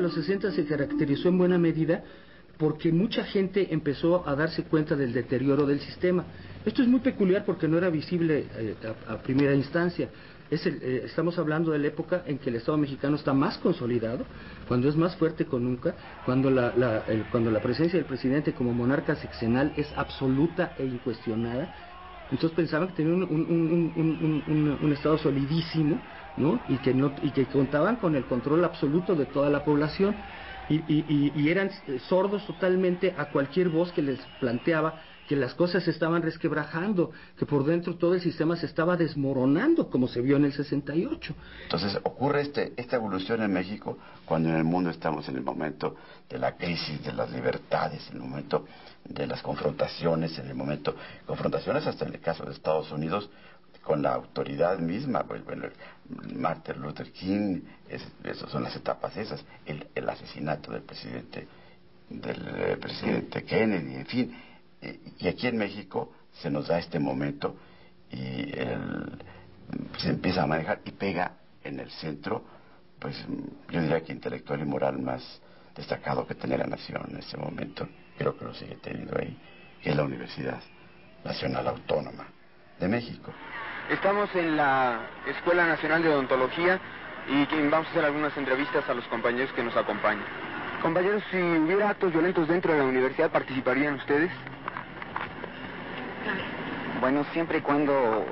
los 60 se caracterizó en buena medida porque mucha gente empezó a darse cuenta del deterioro del sistema. Esto es muy peculiar porque no era visible a primera instancia. Estamos hablando de la época en que el Estado mexicano está más consolidado, cuando es más fuerte que nunca, cuando la presencia del presidente como monarca sexenal es absoluta e incuestionada. Entonces pensaban que tenían un Estado solidísimo, ¿no? Y que contaban con el control absoluto de toda la población. Y eran sordos totalmente a cualquier voz que les planteaba que las cosas se estaban resquebrajando, que por dentro todo el sistema se estaba desmoronando, como se vio en el 68. Entonces ocurre esta evolución en México cuando en el mundo estamos en el momento de la crisis de las libertades, en el momento de las confrontaciones, en el momento confrontaciones hasta en el caso de Estados Unidos con la autoridad misma. Bueno, Martin Luther King, esas son las etapas esas, el asesinato del presidente Kennedy, en fin. Y aquí en México se nos da este momento y se empieza a manejar y pega en el centro, pues yo diría que intelectual y moral más destacado que tenía la nación en ese momento, creo que lo sigue teniendo ahí, que es la Universidad Nacional Autónoma de México. Estamos en la Escuela Nacional de Odontología y vamos a hacer algunas entrevistas a los compañeros que nos acompañan. Compañeros, si hubiera actos violentos dentro de la universidad, ¿participarían ustedes? Bueno, siempre y cuando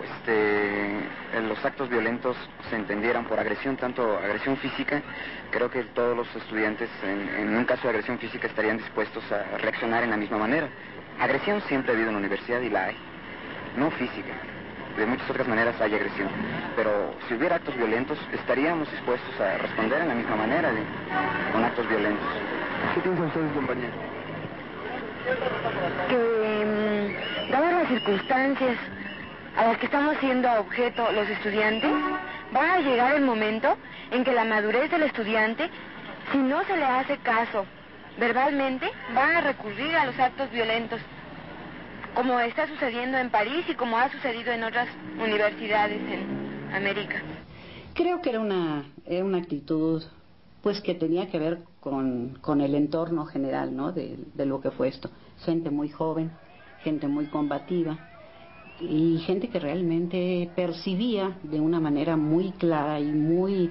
los actos violentos se entendieran por agresión, tanto agresión física, creo que todos los estudiantes en un caso de agresión física estarían dispuestos a reaccionar en la misma manera. Agresión siempre ha habido en la universidad y la hay, no física. De muchas otras maneras hay agresión, pero si hubiera actos violentos estaríamos dispuestos a responder en la misma manera con actos violentos. ¿Qué piensan ustedes, compañeros? Que dadas las circunstancias a las que estamos siendo objeto los estudiantes, va a llegar el momento en que la madurez del estudiante, si no se le hace caso verbalmente, va a recurrir a los actos violentos, como está sucediendo en París y como ha sucedido en otras universidades en América. Creo que era una actitud pues que tenía que ver con el entorno general, ¿no? de lo que fue esto. Gente muy joven, gente muy combativa y gente que realmente percibía de una manera muy clara y muy,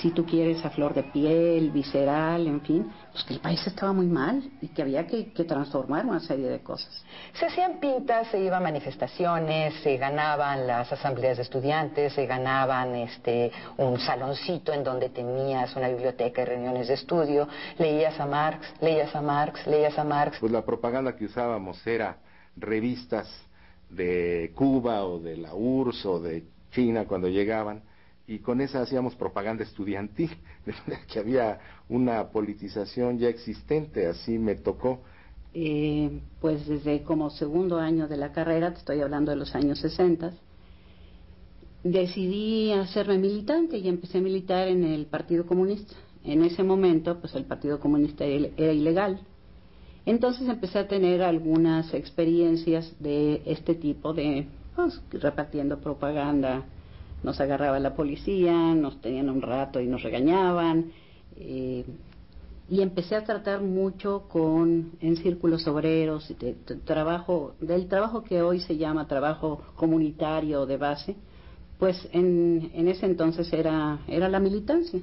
si tú quieres, a flor de piel, visceral, en fin, pues que el país estaba muy mal y que había que transformar una serie de cosas. Se hacían pintas, se iban a manifestaciones, se ganaban las asambleas de estudiantes, se ganaban un saloncito en donde tenías una biblioteca y reuniones de estudio, leías a Marx, leías a Marx, leías a Marx. Pues la propaganda que usábamos era revistas de Cuba o de la URSS o de China cuando llegaban, y con esa hacíamos propaganda estudiantil, de manera que había una politización ya existente, así me tocó. Pues desde como segundo año de la carrera, te estoy hablando de los años 60, decidí hacerme militante y empecé a militar en el Partido Comunista. En ese momento, pues el Partido Comunista era ilegal. Entonces empecé a tener algunas experiencias de este tipo pues, repartiendo propaganda. Nos agarraba la policía, nos tenían un rato y nos regañaban, y empecé a tratar mucho en círculos obreros, del trabajo que hoy se llama trabajo comunitario de base, pues en ese entonces era la militancia.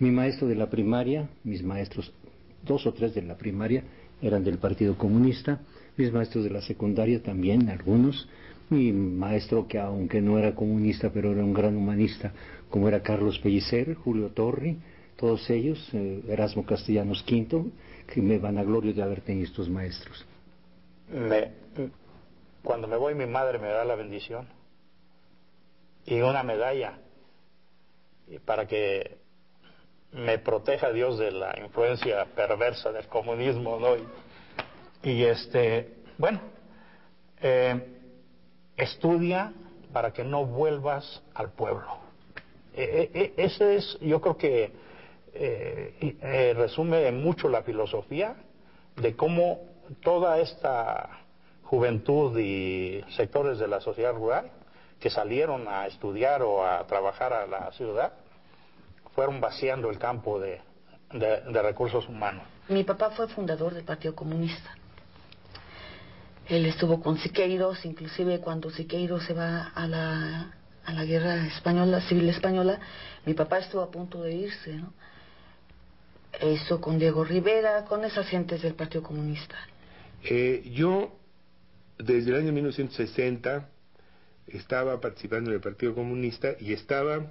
Mi maestro de la primaria, mis maestros, 2 o 3 de la primaria, eran del Partido Comunista, mis maestros de la secundaria también, algunos. Mi maestro, que aunque no era comunista, pero era un gran humanista, como era Carlos Pellicer, Julio Torri, todos ellos, Erasmo Castellanos V, que me vanaglorio de haber tenido estos maestros. Cuando me voy, mi madre me da la bendición y una medalla para que me proteja Dios de la influencia perversa del comunismo, ¿no? Estudia para que no vuelvas al pueblo. Ese es, yo creo que resume mucho la filosofía de cómo toda esta juventud y sectores de la sociedad rural que salieron a estudiar o a trabajar a la ciudad fueron vaciando el campo de de recursos humanos. Mi papá fue fundador del Partido Comunista. Él estuvo con Siqueiros, inclusive cuando Siqueiros se va a la guerra española, civil española, mi papá estuvo a punto de irse, ¿no? Eso con Diego Rivera, con esas gentes del Partido Comunista. Yo, desde el año 1960, estaba participando en el Partido Comunista y estaba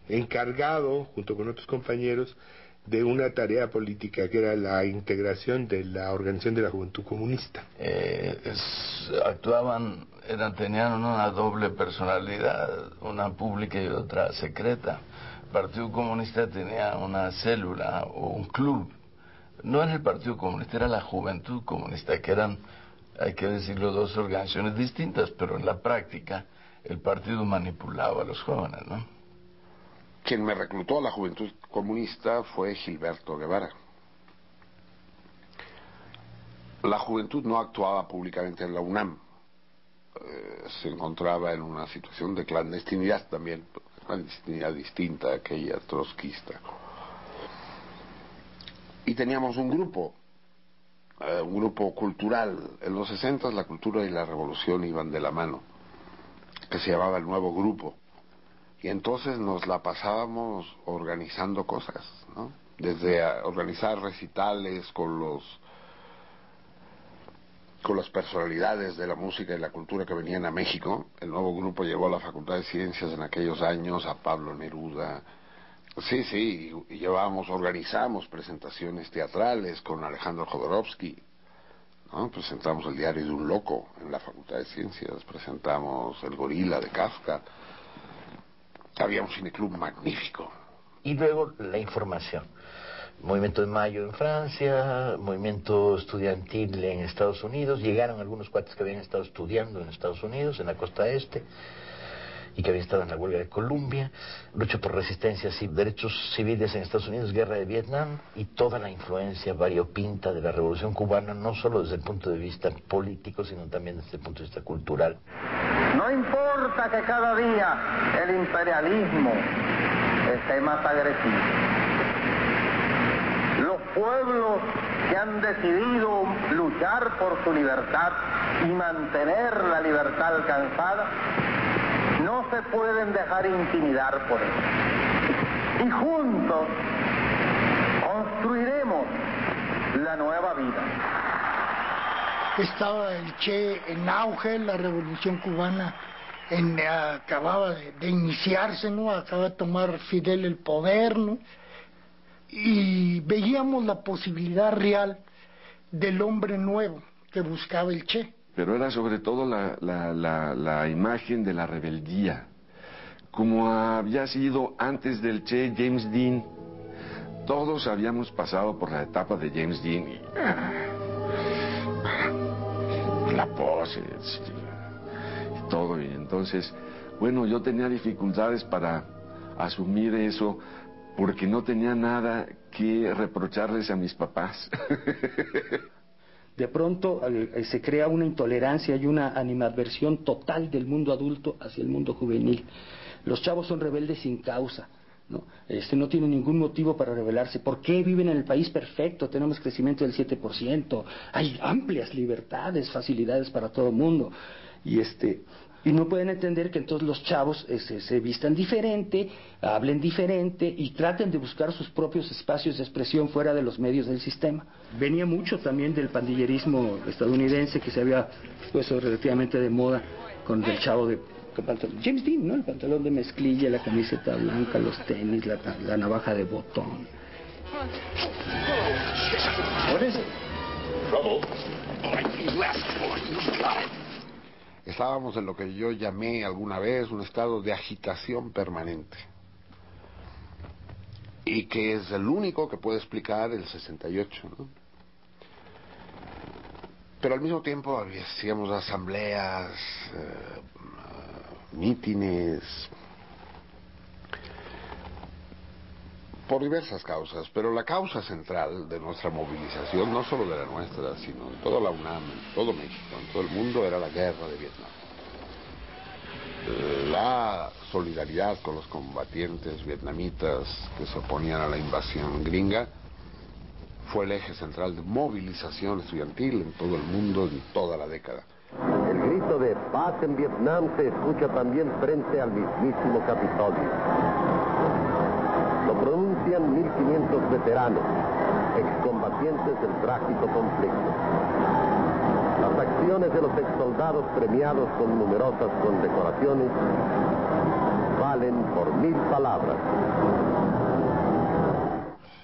encargado, junto con otros compañeros, de una tarea política que era la integración de la Organización de la Juventud Comunista. Tenían una doble personalidad, una pública y otra secreta. El Partido Comunista tenía una célula o un club. No era el Partido Comunista, era la Juventud Comunista, que eran, hay que decirlo, dos organizaciones distintas, pero en la práctica el partido manipulaba a los jóvenes, ¿no? Quien me reclutó a la Juventud Comunista fue Gilberto Guevara. La Juventud no actuaba públicamente en la UNAM. Se encontraba en una situación de clandestinidad también, clandestinidad distinta a aquella trotskista. Y teníamos un grupo cultural. En los 60 la cultura y la revolución iban de la mano, que se llamaba el Nuevo Grupo. Y entonces nos la pasábamos organizando cosas, ¿no? Desde organizar recitales con las personalidades de la música y la cultura que venían a México. El Nuevo Grupo llevó a la Facultad de Ciencias en aquellos años a Pablo Neruda. Sí, y organizamos presentaciones teatrales con Alejandro Jodorowsky, ¿no? Presentamos El diario de un loco en la Facultad de Ciencias, presentamos El gorila de Kafka. Había un cineclub magnífico. Y luego la información. Movimiento de Mayo en Francia, movimiento estudiantil en Estados Unidos. Llegaron algunos cuates que habían estado estudiando en Estados Unidos, en la costa este, y que habían estado en la huelga de Columbia. Lucha por resistencias y derechos civiles en Estados Unidos, guerra de Vietnam, y toda la influencia variopinta de la Revolución Cubana, no solo desde el punto de vista político, sino también desde el punto de vista cultural. No importa que cada día el imperialismo esté más agresivo. Los pueblos que han decidido luchar por su libertad y mantener la libertad alcanzada no se pueden dejar intimidar por eso. Y juntos construiremos la nueva vida. Estaba el Che en auge, la Revolución Cubana acababa de iniciarse, ¿no? Acaba de tomar Fidel el poder, ¿no? Y veíamos la posibilidad real del hombre nuevo que buscaba el Che. Pero era sobre todo la imagen de la rebeldía, como había sido antes del Che James Dean. Todos habíamos pasado por la etapa de James Dean y la pose y todo, y entonces, bueno, yo tenía dificultades para asumir eso porque no tenía nada que reprocharles a mis papás. De pronto se crea una intolerancia y una animadversión total del mundo adulto hacia el mundo juvenil. Los chavos son rebeldes sin causa, ¿no? No tienen ningún motivo para rebelarse. ¿Por qué viven en el país perfecto? Tenemos crecimiento del 7%, hay amplias libertades, facilidades para todo el mundo. Y no pueden entender que entonces los chavos se vistan diferente, hablen diferente y traten de buscar sus propios espacios de expresión fuera de los medios del sistema. Venía mucho también del pandillerismo estadounidense que se había puesto relativamente de moda con el chavo de James Dean, ¿no? El pantalón de mezclilla, la camiseta blanca, los tenis, la navaja de botón. What is it? Trouble. Estábamos en lo que yo llamé alguna vez un estado de agitación permanente, y que es el único que puede explicar el 68, ¿no? Pero al mismo tiempo hacíamos asambleas, mítines, por diversas causas, pero la causa central de nuestra movilización, no solo de la nuestra, sino de toda la UNAM, en todo México, en todo el mundo, era la guerra de Vietnam. La solidaridad con los combatientes vietnamitas que se oponían a la invasión gringa. Fue el eje central de movilización estudiantil en todo el mundo en toda la década. El grito de paz en Vietnam se escucha también frente al mismísimo Capitolio. Lo pronuncian 1.500 veteranos, excombatientes del trágico conflicto. Las acciones de los exsoldados premiados con numerosas condecoraciones valen por 1000 palabras.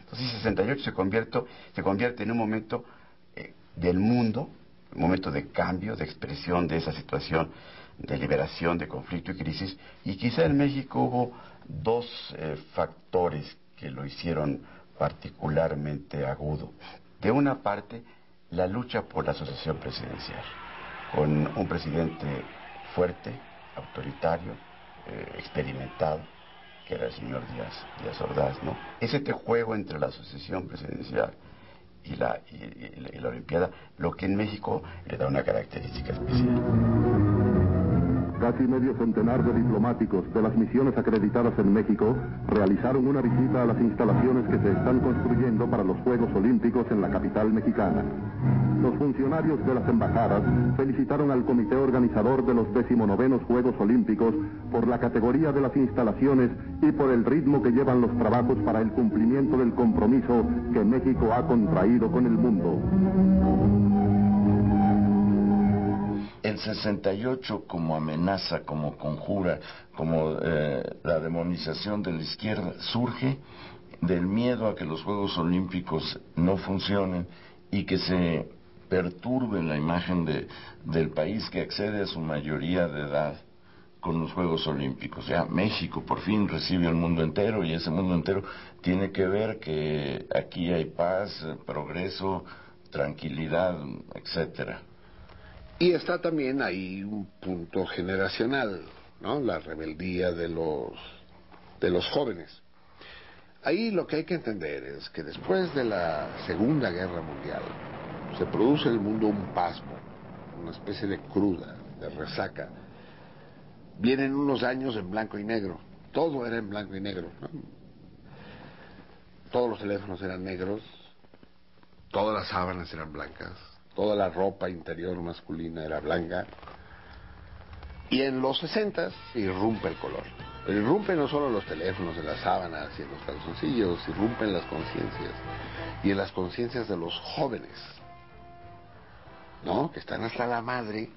Entonces, 68 se convierte en un momento del mundo, un momento de cambio, de expresión de esa situación de liberación, de conflicto y crisis, y quizá en México hubo dos factores que lo hicieron particularmente agudo. De una parte, la lucha por la sucesión presidencial, con un presidente fuerte, autoritario, experimentado, que era el señor Díaz Ordaz, ¿no? Ese juego entre la sucesión presidencial y la Olimpiada, lo que en México le da una característica especial. Casi medio centenar de diplomáticos de las misiones acreditadas en México realizaron una visita a las instalaciones que se están construyendo para los Juegos Olímpicos en la capital mexicana. Los funcionarios de las embajadas felicitaron al comité organizador de los 19º Juegos Olímpicos por la categoría de las instalaciones y por el ritmo que llevan los trabajos para el cumplimiento del compromiso que México ha contraído con el mundo. El 68 como amenaza, como conjura, como la demonización de la izquierda, surge del miedo a que los Juegos Olímpicos no funcionen y que se perturbe la imagen del país que accede a su mayoría de edad con los Juegos Olímpicos. Ya México por fin recibe al mundo entero y ese mundo entero tiene que ver que aquí hay paz, progreso, tranquilidad, etcétera. Y está también ahí un punto generacional, ¿no? La rebeldía de los jóvenes. Ahí lo que hay que entender es que después de la Segunda Guerra Mundial se produce en el mundo un pasmo, una especie de cruda, de resaca. Vienen unos años en blanco y negro, todo era en blanco y negro, ¿no? Todos los teléfonos eran negros, todas las sábanas eran blancas, toda la ropa interior masculina era blanca. Y en los 60 irrumpe el color. Pero irrumpe no solo en los teléfonos, en las sábanas y en los calzoncillos, irrumpe en las conciencias. Y en las conciencias de los jóvenes, ¿no? Que están hasta la madre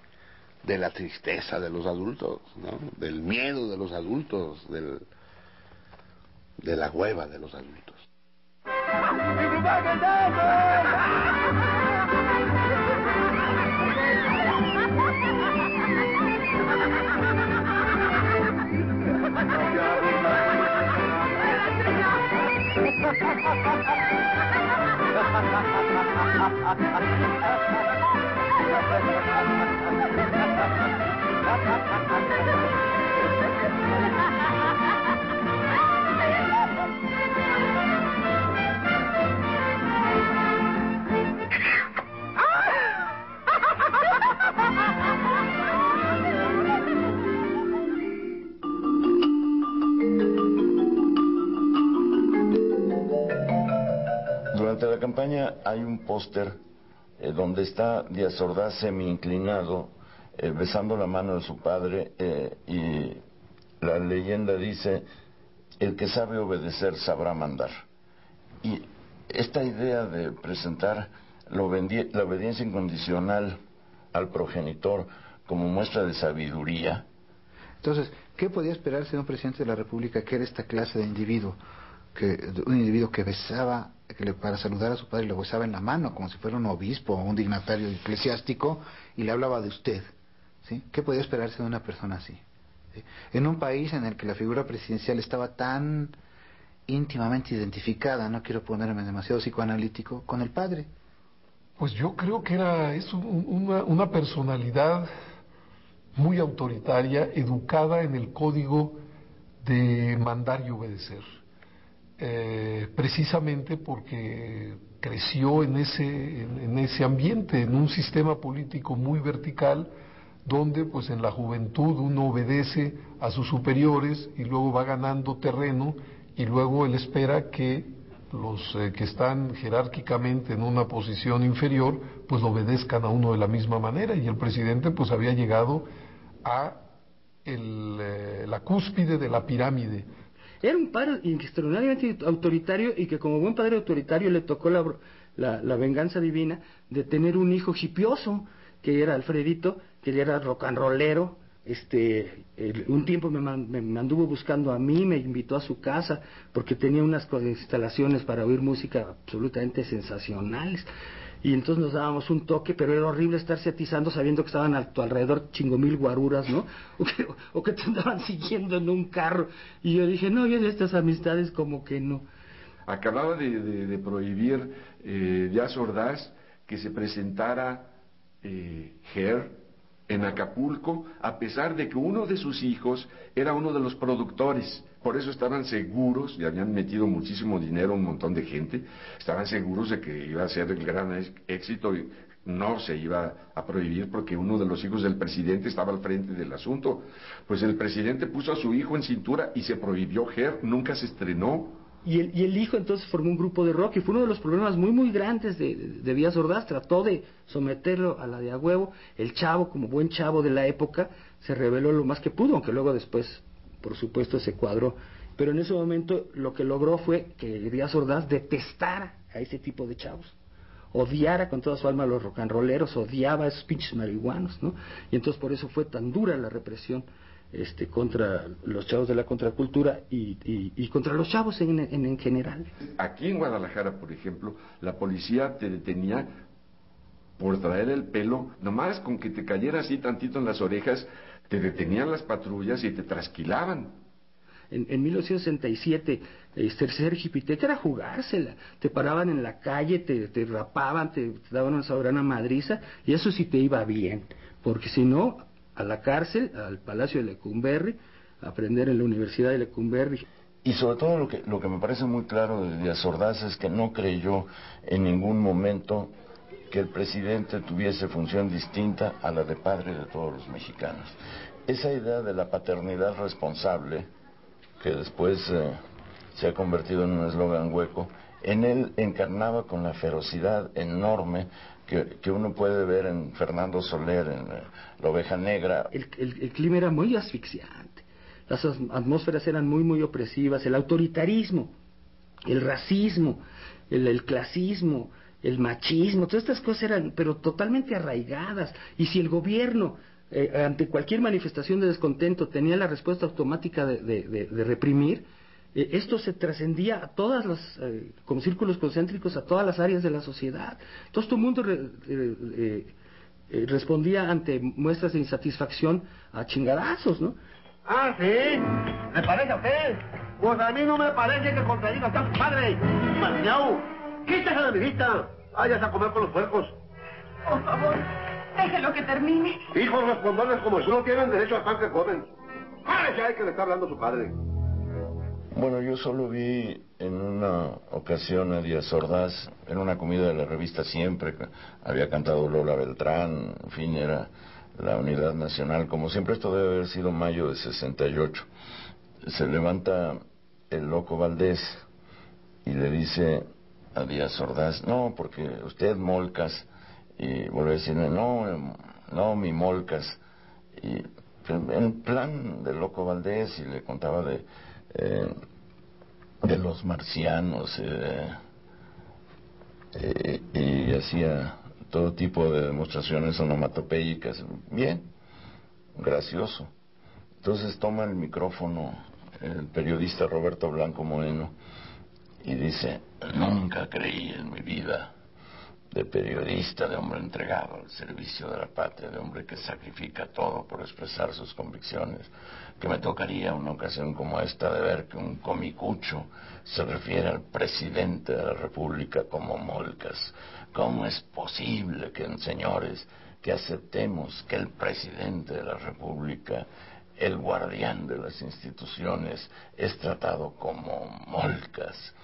de la tristeza de los adultos, ¿no? Del miedo de los adultos, de la hueva de los adultos. Durante la campaña hay un póster donde está Díaz Ordaz semi-inclinado, besando la mano de su padre, y la leyenda dice: el que sabe obedecer sabrá mandar. Y esta idea de presentar la obediencia incondicional al progenitor como muestra de sabiduría. Entonces, ¿qué podía esperarse de un presidente de la República que era esta clase de individuo? Un individuo que besaba, para saludar a su padre le besaba en la mano como si fuera un obispo o un dignatario eclesiástico y le hablaba de usted, ¿sí? ¿Qué podía esperarse de una persona así? ¿Sí? En un país en el que la figura presidencial estaba tan íntimamente identificada, no quiero ponerme demasiado psicoanalítico, con el padre. Pues yo creo que es una personalidad muy autoritaria, educada en el código de mandar y obedecer. Precisamente porque creció en ese ambiente, en un sistema político muy vertical, donde pues en la juventud uno obedece a sus superiores y luego va ganando terreno y luego él espera que los que están jerárquicamente en una posición inferior pues obedezcan a uno de la misma manera, y el presidente pues había llegado a la cúspide de la pirámide. Era un padre extraordinariamente autoritario, y que como buen padre autoritario le tocó la venganza divina de tener un hijo hipioso, que era Alfredito, que era rock and rollero. Un tiempo me anduvo buscando a mí, me invitó a su casa porque tenía unas instalaciones para oír música absolutamente sensacionales, y entonces nos dábamos un toque, pero era horrible estarse atizando sabiendo que estaban a tu alrededor 5,000 guaruras, ¿no? O que te andaban siguiendo en un carro, y yo dije, no, yo de estas amistades como que no. Acababa de prohibir Díaz Ordaz que se presentara Ger en Acapulco, a pesar de que uno de sus hijos era uno de los productores. Por eso estaban seguros, y habían metido muchísimo dinero a un montón de gente, estaban seguros de que iba a ser el gran éxito y no se iba a prohibir porque uno de los hijos del presidente estaba al frente del asunto. Pues el presidente puso a su hijo en cintura y se prohibió Ger, nunca se estrenó. Y el hijo entonces formó un grupo de rock, y fue uno de los problemas muy grandes de Díaz Ordaz. Trató de someterlo a la de a huevo. El chavo, como buen chavo de la época, se rebeló lo más que pudo, aunque luego después, por supuesto, se cuadró. Pero en ese momento lo que logró fue que Díaz Ordaz detestara a ese tipo de chavos, odiara con toda su alma a los rock and rolleros, odiaba a esos pinches marihuanos, ¿no? Y entonces por eso fue tan dura la represión contra los chavos de la contracultura y contra los chavos en general. Aquí en Guadalajara, por ejemplo, la policía te detenía por traer el pelo, nomás con que te cayera así tantito en las orejas, te detenían las patrullas y te trasquilaban. En 1967, ser jipiteca era jugársela. Te paraban en la calle, te rapaban, te daban una soberana madriza, y eso sí te iba bien, porque si no, a la cárcel, al Palacio de Lecumberri, a aprender en la Universidad de Lecumberri. Y sobre todo lo que me parece muy claro de Díaz Ordaz es que no creyó en ningún momento que el presidente tuviese función distinta a la de padre de todos los mexicanos. Esa idea de la paternidad responsable, que después se ha convertido en un eslogan hueco, en él encarnaba con la ferocidad enorme que uno puede ver en Fernando Soler, en La Oveja Negra. El clima era muy asfixiante, las atmósferas eran muy opresivas, el autoritarismo, el racismo, el clasismo, el machismo, todas estas cosas eran pero totalmente arraigadas, y si el gobierno ante cualquier manifestación de descontento tenía la respuesta automática de reprimir, esto se trascendía a todas las, como círculos concéntricos, a todas las áreas de la sociedad. Todo el mundo respondía ante muestras de insatisfacción a chingadazos, ¿no? Ah, ¿sí? ¿Le parece a usted? Pues a mí no me parece que contradiga a su padre. Marciao, quítese de mi vista. Váyase a comer con los puercos. Por favor, déjelo que termine. Hijos respondones como yo no tienen derecho al pan que comen. ¡Párese ahí que le está hablando su padre! Bueno, yo solo vi en una ocasión a Díaz Ordaz en una comida de la revista Siempre, que había cantado Lola Beltrán, en fin, era la Unidad Nacional, como siempre. Esto debe haber sido mayo de 68. Se levanta el Loco Valdés y le dice a Díaz Ordaz, no, porque usted Molcas, y vuelve a decirle, no, mi Molcas, y en plan del Loco Valdés, y le contaba de los marcianos, y hacía todo tipo de demostraciones onomatopéyicas, bien, gracioso. Entonces toma el micrófono el periodista Roberto Blanco Moreno y dice, nunca creí en mi vida de periodista, de hombre entregado al servicio de la patria, de hombre que sacrifica todo por expresar sus convicciones, que me tocaría una ocasión como esta de ver que un comicucho se refiere al presidente de la República como Molcas. ¿Cómo es posible que, señores, que aceptemos que el presidente de la República, el guardián de las instituciones, es tratado como Molcas?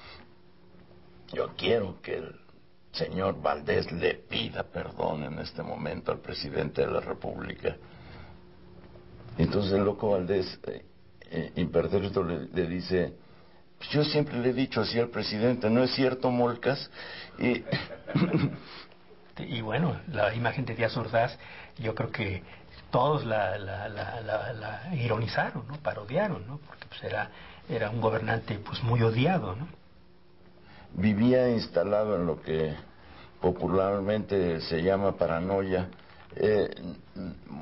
Yo quiero que el señor Valdés le pida perdón en este momento al presidente de la República Entonces el loco Valdés, impertérrito, le dice, pues yo siempre le he dicho así al presidente, ¿no es cierto, Molcas? Y bueno, la imagen de Díaz Ordaz, yo creo que todos la ironizaron, ¿no? Parodiaron, ¿no? Porque pues era un gobernante pues muy odiado, ¿no? Vivía instalado en lo que popularmente se llama paranoia.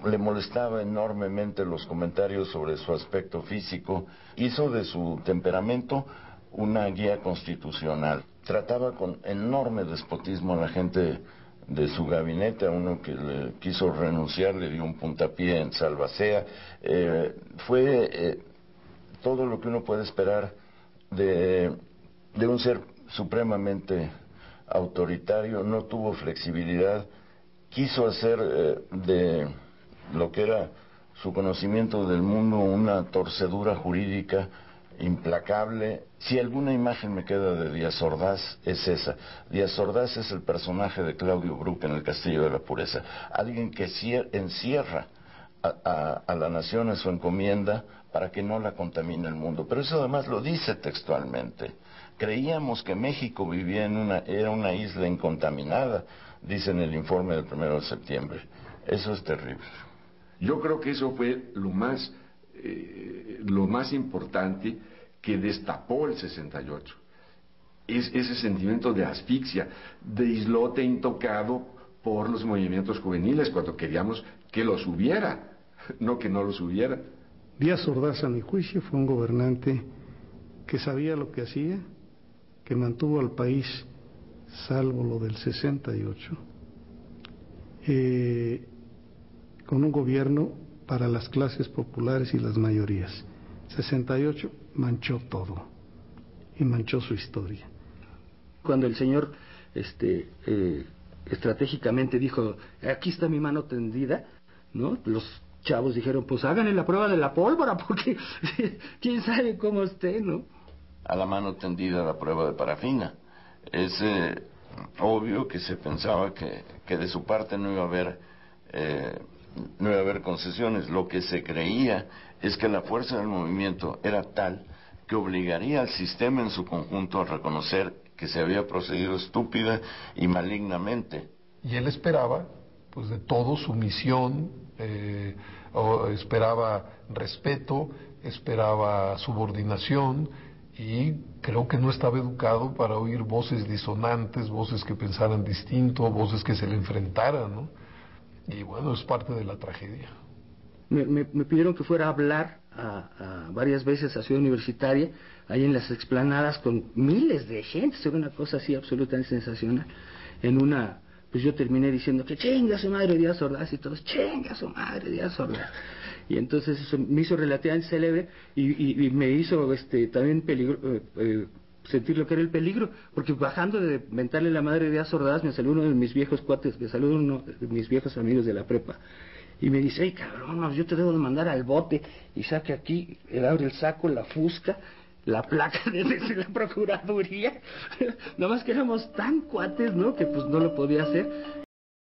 Le molestaba enormemente los comentarios sobre su aspecto físico. Hizo de su temperamento una guía constitucional. Trataba con enorme despotismo a la gente de su gabinete. A uno que le quiso renunciar le dio un puntapié en Salvacea. Fue todo lo que uno puede esperar de un ser supremamente autoritario. No tuvo flexibilidad. Quiso hacer de lo que era su conocimiento del mundo una torcedura jurídica implacable. Si alguna imagen me queda de Díaz Ordaz, es esa. Díaz Ordaz es el personaje de Claudio Brook en El Castillo de la Pureza. Alguien que encierra a la nación en su encomienda para que no la contamine el mundo. Pero eso además lo dice textualmente. Creíamos que México vivía era una isla incontaminada, dice en el informe del 1 de septiembre. Eso es terrible. Yo creo que eso fue lo más importante que destapó el 68. Ese sentimiento de asfixia, de islote intocado por los movimientos juveniles, cuando queríamos que los hubiera, no que no los hubiera. Díaz Ordaz, a mi juicio, fue un gobernante que sabía lo que hacía, que mantuvo al país, salvo lo del 68, con un gobierno para las clases populares y las mayorías. 68 manchó todo y manchó su historia. Cuando el señor estratégicamente dijo, aquí está mi mano tendida, ¿no? Los chavos dijeron, pues háganle la prueba de la pólvora, porque quién sabe cómo esté, ¿no? A la mano tendida la prueba de parafina. Es obvio que se pensaba que de su parte no iba a haber concesiones. Lo que se creía es que la fuerza del movimiento era tal que obligaría al sistema en su conjunto a reconocer que se había procedido estúpida y malignamente. Y él esperaba, pues de todo, sumisión, esperaba respeto, esperaba subordinación, y creo que no estaba educado para oír voces disonantes, voces que pensaran distinto, voces que se le enfrentaran, ¿no? Y bueno, es parte de la tragedia. Me pidieron que fuera a hablar varias veces a Ciudad Universitaria, ahí en las explanadas con miles de gente, era una cosa así absolutamente sensacional. Pues yo terminé diciendo que chinga su madre Díaz Ordaz, y todos chinga su madre Díaz Ordaz. Y entonces eso me hizo relativamente célebre y me hizo también sentir lo que era el peligro, porque bajando de mentarle la madre de Díaz Ordaz me salió uno de mis viejos cuates, me salió uno de mis viejos amigos de la prepa, y me dice, ¡ay cabrón, yo te debo de mandar al bote! Y saque aquí, él abre el saco, la fusca, la placa de la Procuraduría, nomás que éramos tan cuates, ¿no?, que pues no lo podía hacer.